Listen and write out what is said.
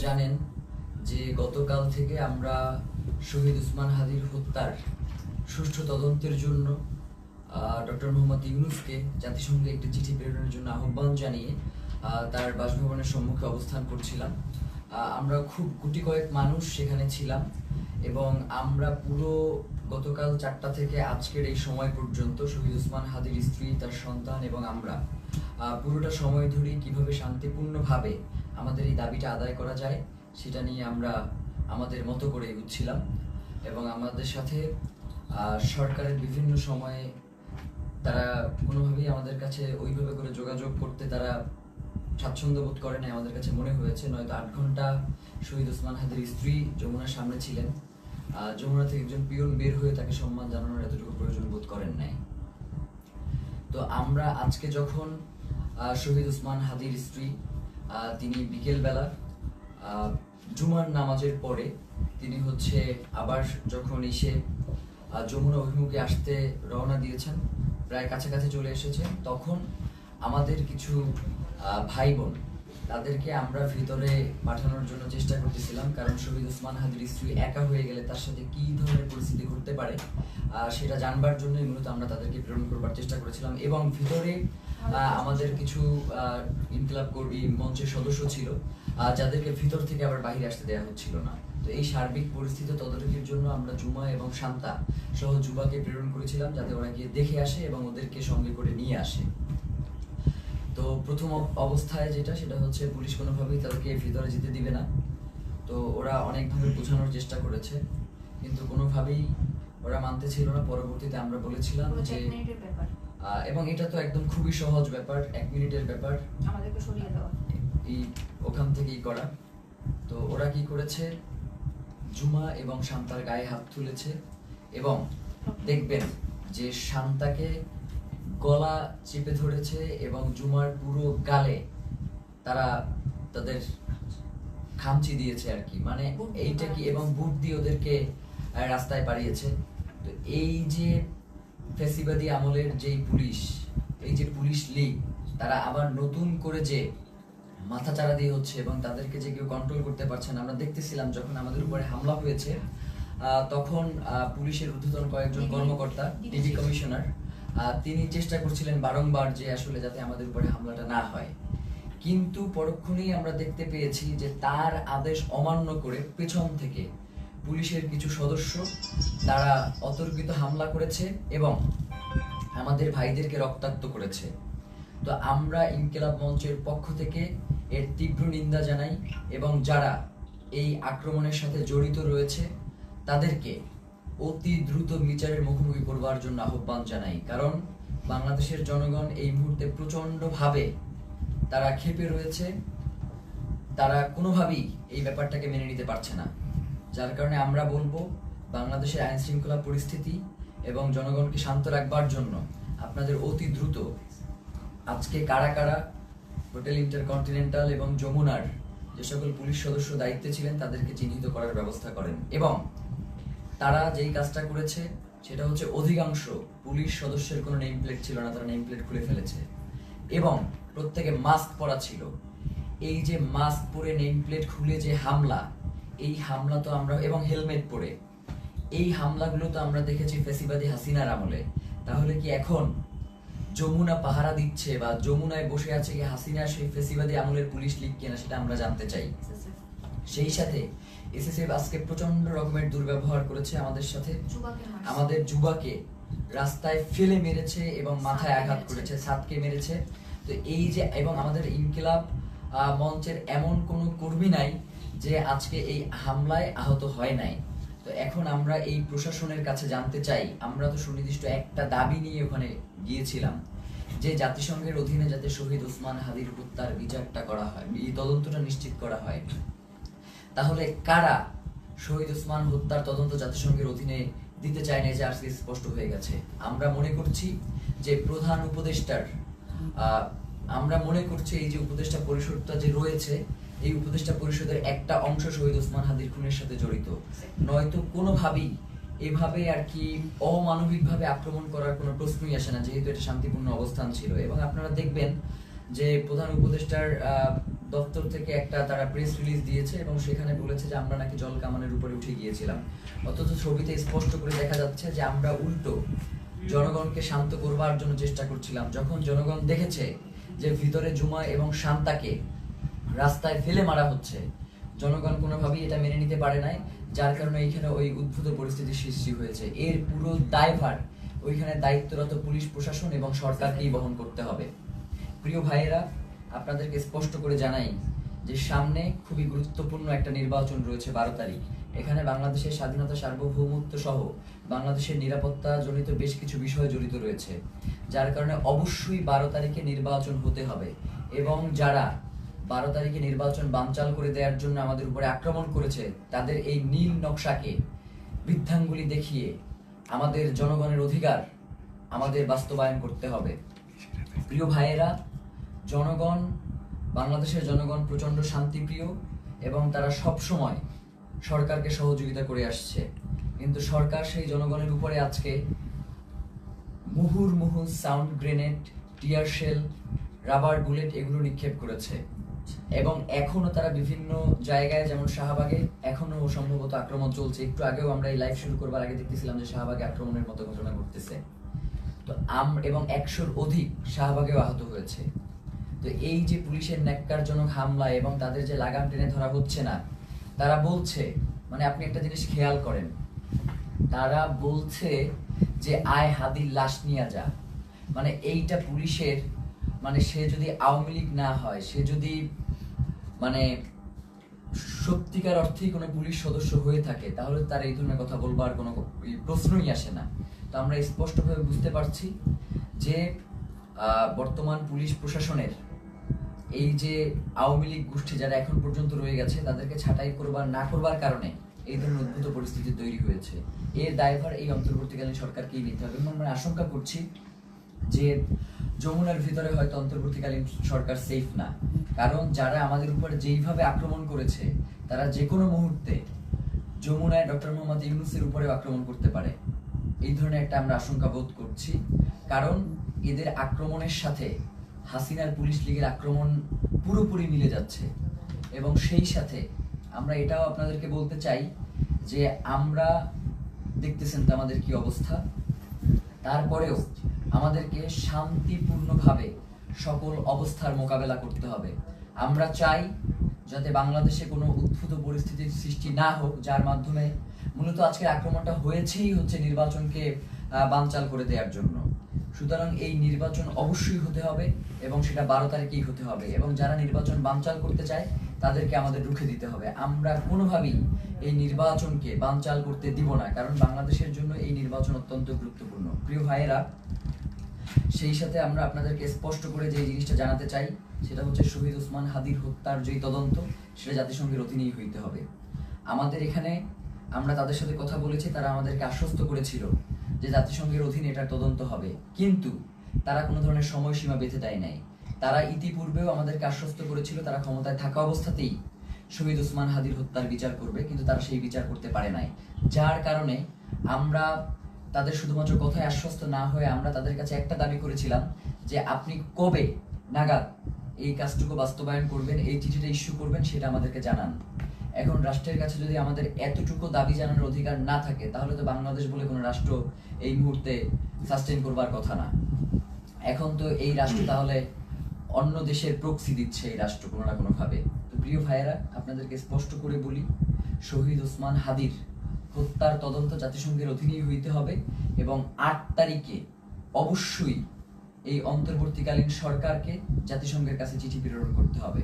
জানেন যে গতকাল থেকে আমরা শহীদ ওসমান হাদির হত্যার সুষ্ঠু তদন্তের জন্য ডক্টর মোহাম্মদ ইউনূসকে জাতিসংঘে একটি চিঠি প্রেরণের জন্য আহ্বান জানিয়ে তার বাসভবনের সম্মুখে অবস্থান করছিলাম। আমরা খুব গুটি কয়েক মানুষ সেখানে ছিলাম এবং আমরা পুরো গতকাল 4টা থেকে আজকের এই সময় পর্যন্ত শহীদ ওসমান হাদির স্ত্রী, তার সন্তান এবং আমরা পুরোটা সময় ধরে কিভাবে শান্তিপূর্ণভাবে আমাদের এই দাবিটা আদায় করা যায় সেটা নিয়ে আমরা আমাদের মতো করে এগুচ্ছিলাম। এবং আমাদের সাথে সরকারের বিভিন্ন সময়ে তারা কোনোভাবেই আমাদের কাছে ওইভাবে করে যোগাযোগ করতে তারা স্বাচ্ছন্দ্য বোধ করে নাই আমাদের কাছে মনে হয়েছে। নয়তো 8 ঘন্টা শহীদ ওসমান হাদির স্ত্রী যমুনার সামনে ছিলেন, যমুনা থেকে একজন পিয়ন বের হয়ে তাকে সম্মান জানানোর এতটুকু প্রয়োজন বোধ করেন নাই। তো আমরা আজকে যখন শহীদ ওসমান হাদির স্ত্রী তিনি বিকেলবেলা জুমার নামাজের পরে তিনি আবার যখন এসে যমুনা অভিমুখে আসতে রওনা দিয়েছেন, প্রায় কাছাকাছি চলে এসেছে, তখন আমাদের কিছু ভাই বোন তাদেরকে আমরা ভিতরে পাঠানোর জন্য চেষ্টা করতেছিলাম, কারণ শহীদ ওসমান হাদির স্ত্রী একা হয়ে গেলে তার সাথে কি ধরনের পরিস্থিতি ঘটতে পারে সেটা জানবার জন্যই মূলত আমরা তাদেরকে প্রেরণ করবার চেষ্টা করেছিলাম। এবং ভিতরে আমাদের কিছু ইনকিলাব কর্মী মঞ্চের সদস্য ছিল যাদেরকে ভিতর থেকে আবার বাইরে আসতে দেওয়া হচ্ছিল না। তো এই সার্বিক পরিস্থিতি তদারকির জন্য আমরা জুমা এবং শান্তা সহ যুবাকে প্রেরণ করেছিলাম, যাতে ওরা গিয়ে দেখে আসে এবং ওদেরকে সঙ্গে করে নিয়ে আসে। তো প্রথম অবস্থায় সেটা হচ্ছে পুলিশ কোনোভাবেই তাদেরকে ভিতরে যেতে দিবে না। তো ওরা অনেকভাবে বোঝানোর চেষ্টা করেছে, কিন্তু কোনোভাবেই ওরা মানতে ছিল না। পরবর্তীতে আমরা বলেছিলাম যে এবং এটা তো একদম খুবই সহজ ব্যাপার, 1 মিনিটের ব্যাপার, আমাদেরকে সরিয়ে দেওয়া, এই ওখান থেকেই করা। তো ওরা কি করেছে, জুমা এবং শান্তার গায়ে হাত তুলেছে এবং দেখবেন যে শান্তাকে গলা চেপে ধরেছে এবং জুমার পুরো গালে তারা তাদের খামচি দিয়েছে আর কি, মানে এইটা কি, এবং বুট দিয়ে ওদেরকে রাস্তায় পাঠিয়েছে। তো এই যে ফ্যাসিবাদী আমলের যেই পুলিশ, এই যে পুলিশ লীগ, তারা আবার নতুন করে যে মাথাচাড়া দিয়ে হচ্ছে এবং তাদেরকে যে কেউ কন্ট্রোল করতে পারছে না। আমরা দেখতেছিলাম যখন আমাদের উপরে হামলা হয়েছে তখন পুলিশের ঊর্ধ্বতন কয়েকজন কর্মকর্তা, ডিবি কমিশনার, তিনি চেষ্টা করছিলেন বারংবার যে আসলে যাতে আমাদের উপরে হামলাটা না হয়, কিন্তু পরক্ষণেই আমরা দেখতে পেয়েছি যে তার আদেশ অমান্য করে পেছন থেকে পুলিশের কিছু সদস্য তারা অতর্কিত হামলা করেছে এবং আমাদের ভাইদেরকে রক্তাক্ত করেছে। তো আমরা ইনকিলাব মঞ্চের পক্ষ থেকে এর তীব্র নিন্দা জানাই এবং যারা এই আক্রমণের সাথে জড়িত রয়েছে তাদেরকে অতি দ্রুত বিচারের মুখোমুখি করবার জন্য আহ্বান জানাই। কারণ বাংলাদেশের জনগণ এই মুহূর্তে প্রচন্ডভাবে তারা ক্ষেপে রয়েছে, তারা কোনোভাবেই এই ব্যাপারটাকে মেনে নিতে পারছে না। যার কারণে আমরা বলবো, বাংলাদেশের আইন শৃঙ্খলা পরিস্থিতি এবং জনগণকে শান্ত রাখবার জন্য আপনাদের অতি দ্রুত আজকে কারা কারা হোটেল ইন্টারকন্টিনেন্টাল এবং যমুনার যে সকল পুলিশ সদস্য দায়িত্বে ছিলেন তাদেরকে চিহ্নিত করার ব্যবস্থা করেন। এবং তারা যেই কাজটা করেছে সেটা হচ্ছে, অধিকাংশ পুলিশ সদস্যের কোনো নেম প্লেট ছিল না, তারা নেম প্লেট খুলে ফেলেছে এবং প্রত্যেকে মাস্ক পরা ছিল। এই যে মাস্ক পরে নেম প্লেট খুলে যে হামলা, এই হামলা তো আমরা, এবং হেলমেট পরে এই হামলাগুলো তো আমরা দেখেছি ফ্যাসিবাদী হাসিনার আমলে। তাহলে কি এখন যমুনা পাহারা দিচ্ছে বা যমুনায় বসে আছে কি হাসিনা সেই ফ্যাসিবাদী আমলের পুলিশ লীগ কিনা, সেটা আমরা জানতে চাই। সেই সাথে এসএসএফ আজকে প্রচন্ড রকমের দুর্ব্যবহার করেছে আমাদের সাথে, আমাদের যুবাকে রাস্তায় ফেলে মেরেছে এবং মাথায় আঘাত করেছে, ছাদকে মেরেছে। তো এই যে, এবং আমাদের ইনকিলাব মঞ্চের এমন কোনো কর্মী নাই যে আজকে এই হামলায় আহত হয় নাই। তো এখন আমরা এই প্রশাসনের কাছে জানতে চাই, আমরা তো সুনির্দিষ্ট একটা দাবি নিয়ে ওখানে গিয়েছিলাম যে জাতিসংঘের অধীনে যাতে শহীদ ওসমান হাদির হত্যার বিচারটা করা হয়, এই তদন্তটা নিশ্চিত করা হয়। তাহলে কারা শহীদ ওসমান হত্যার তদন্ত জাতিসংঘের অধীনে দিতে চায় না, যে আজকে স্পষ্ট হয়ে গেছে। আমরা মনে করছি যে প্রধান উপদেষ্টার, আমরা মনে করছি এই যে উপদেষ্টা পরিষদটা যে রয়েছে, এই উপদেষ্টা পরিষদের একটা অংশ শহীদ ওসমান হাদির খুনের সাথে জড়িত, নয়তো কোনোভাবেই এভাবে আর কি অমানবিকভাবে আক্রমণ করার কোনো প্রশ্নই আসে না, যেহেতু এটা শান্তিপূর্ণ অবস্থান ছিল। এবং আপনারা দেখবেন যে প্রধান উপদেষ্টার দপ্তর থেকে একটা তারা প্রেস রিলিজ দিয়েছে এবং সেখানে বলেছে যে আমরা নাকি জল কামানের উপরে উঠে গিয়েছিলাম, অথচ ছবিতে স্পষ্ট করে দেখা যাচ্ছে যে আমরা উল্টো জনগণকে শান্ত করবার জন্য চেষ্টা করছিলাম। যখন জনগণ দেখেছে যে ভিতরে জুমা এবং শান্তাকে রাস্তায় ফেলে মারা হচ্ছে, জনগণ কোনোভাবেই এটা মেনে নিতে পারে নাই, যার কারণে এইখানে ওই উদ্ভূত পরিস্থিতির সৃষ্টি হয়েছে। এর পুরো দায়ভার ওইখানে দায়িত্বরত পুলিশ প্রশাসন এবং সরকারকেই বহন করতে হবে। প্রিয় ভাইয়েরা, আপনাদেরকে স্পষ্ট করে জানাই যে সামনে খুবই গুরুত্বপূর্ণ একটা নির্বাচন রয়েছে 12 তারিখ। এখানে বাংলাদেশের স্বাধীনতা, সার্বভৌমত্ব সহ বাংলাদেশের নিরাপত্তা জনিত বেশ কিছু বিষয় জড়িত রয়েছে, যার কারণে অবশ্যই 12 তারিখে নির্বাচন হতে হবে। এবং যারা 12 তারিখে নির্বাচন বানচাল করে দেওয়ার জন্য আমাদের উপরে আক্রমণ করেছে, তাদের এই নীল নকশাকে বৃদ্ধাঙ্গুলি দেখিয়ে আমাদের জনগণের অধিকার আমাদের বাস্তবায়ন করতে হবে। প্রিয় ভাইয়েরা, জনগণ, বাংলাদেশের জনগণ প্রচন্ড শান্তিপ্রিয় এবং তারা সব সময় সরকারকে সহযোগিতা করে আসছে, কিন্তু সরকার সেই জনগণের উপরে আজকে মুহুর্মুহু sound grenade, tear shell, rubber bullet এগুলো নিক্ষেপ করেছে। এবং এখনো তারা বিভিন্ন জায়গায়, যেমন শাহবাগে এখনো সম্ভবত আক্রমণ চলছে। একটু আগেও আমরা এই লাইভ শুরু করবার আগে দেখতেছিলাম যে শাহবাগে আক্রমণের মতো ঘটনা ঘটতেছে। তো এবং 100-র অধিক শাহবাগেও আহত হয়েছে। তো এই যে পুলিশের ন্যাক্কারজনক হামলা এবং তাদের যে লাগাম টেনে ধরা হচ্ছে না, তারা বলছে, মানে আপনি একটা জিনিস খেয়াল করেন, তারা বলছে যে আয় হাদির লাশ নিয়ে যা। মানে এইটা পুলিশের, মানে সে যদি আওয়ামী লীগ না হয়, সে যদি মানে সত্যিকার অর্থেই কোনো পুলিশ সদস্য হয়ে থাকে, তাহলে তার এই ধরনের কথা বলবার কোনো প্রশ্নই আসে না। তো আমরা স্পষ্টভাবে বুঝতে পারছি যে বর্তমান পুলিশ প্রশাসনের এই যে আওয়ামী লীগ গোষ্ঠী যারা এখন পর্যন্ত রয়ে গেছে, তাদেরকে ছাঁটাই করবার না করবার কারণে এই ধরনের উদ্ভূত পরিস্থিতি তৈরি হয়েছে। এর দায়ভার এই অন্তর্বর্তীকালীন সরকারকেই নিতে হবে। এবং আমরা আশঙ্কা করছি যে যমুনার ভিতরে হয়তো অন্তর্বর্তীকালীন সরকার সেফ না, কারণ যারা আমাদের উপরে যেইভাবে আক্রমণ করেছে, তারা যে কোনো মুহূর্তে যমুনায় ডক্টর মোহাম্মদ ইউনূসের উপরেও আক্রমণ করতে পারে। এই ধরনের একটা আমরা আশঙ্কা বোধ করছি, কারণ এদের আক্রমণের সাথে হাসিনার পুলিশ লীগের আক্রমণ পুরোপুরি মিলে যাচ্ছে। এবং সেই সাথে আমরা এটাও আপনাদেরকে বলতে চাই যে আমরা দেখতেছেন তো আমাদের কি অবস্থা, তারপরেও আমাদেরকে শান্তিপূর্ণভাবে সকল অবস্থার মোকাবেলা করতে হবে। আমরা চাই যাতে বাংলাদেশে কোনো উদ্ভূত পরিস্থিতির সৃষ্টি না হোক, যার মাধ্যমে মূলত আজকের আক্রমণটা হয়েছেই হচ্ছে নির্বাচনকে বানচাল করে দেওয়ার জন্য। সুতরাং এই নির্বাচন অবশ্যই হতে হবে এবং সেটা 12 তারিখেই হতে হবে। এবং যারা নির্বাচন বানচাল করতে চায়, তাদেরকে আমাদের রুখে দিতে হবে। আমরা কোনোভাবেই এই নির্বাচনকে বানচাল করতে দিব না, কারণ বাংলাদেশের জন্য এই নির্বাচন অত্যন্ত গুরুত্বপূর্ণ। প্রিয় ভাইয়েরা, সেই সাথে আমরা আপনাদেরকে স্পষ্ট করে যে জিনিসটা জানাতে চাই, সেটা হচ্ছে শহীদ ওসমান হাদির হত্যার যে তদন্ত, সেটা জাতিসংঘের অধীনেই হইতে হবে। আমাদের এখানে আমরা তাদের সাথে কথা বলেছি, তারা আমাদেরকে আশ্বস্ত করেছিল যে জাতিসংঘের অধীনে এটার তদন্ত হবে, কিন্তু তারা কোনো ধরনের সময়সীমা বেঁধে দেয় নাই। তারা ইতিপূর্বেও আমাদেরকে আশ্বস্ত করেছিল তারা ক্ষমতায় থাকা অবস্থাতেই শহীদ ওসমান হাদির হত্যার বিচার করবে, কিন্তু তারা সেই বিচার করতে পারে নাই। যার কারণে আমরা তাদের শুধুমাত্র কথায় আশ্বস্ত না হয়ে আমরা তাদের কাছে একটা দাবি করেছিলাম যে আপনি কবে নাগাদ এই কাজটুকু বাস্তবায়ন করবেন, এই চিঠিটা ইস্যু করবেন, সেটা আমাদেরকে জানান। এখন রাষ্ট্রের কাছে যদি আমাদের এতটুকু দাবি জানানোর অধিকার না থাকে, তাহলে তো বাংলাদেশ বলে কোনো রাষ্ট্র এই মুহূর্তে সাস্টেইন করবার কথা না। এখন তো এই রাষ্ট্র তাহলে অন্য দেশের প্রক্সি দিচ্ছে এই রাষ্ট্র কোনো না কোনো ভাবে। তো প্রিয় ভাইয়েরা, আপনাদেরকে স্পষ্ট করে বলি, শহীদ ওসমান হাদির হত্যার তদন্ত জাতিসংঘের অধীনেই হইতে হবে এবং 8 তারিখে অবশ্যই এই অন্তর্বর্তীকালীন সরকারকে জাতিসংঘের কাছে চিঠি প্রেরণ করতে হবে।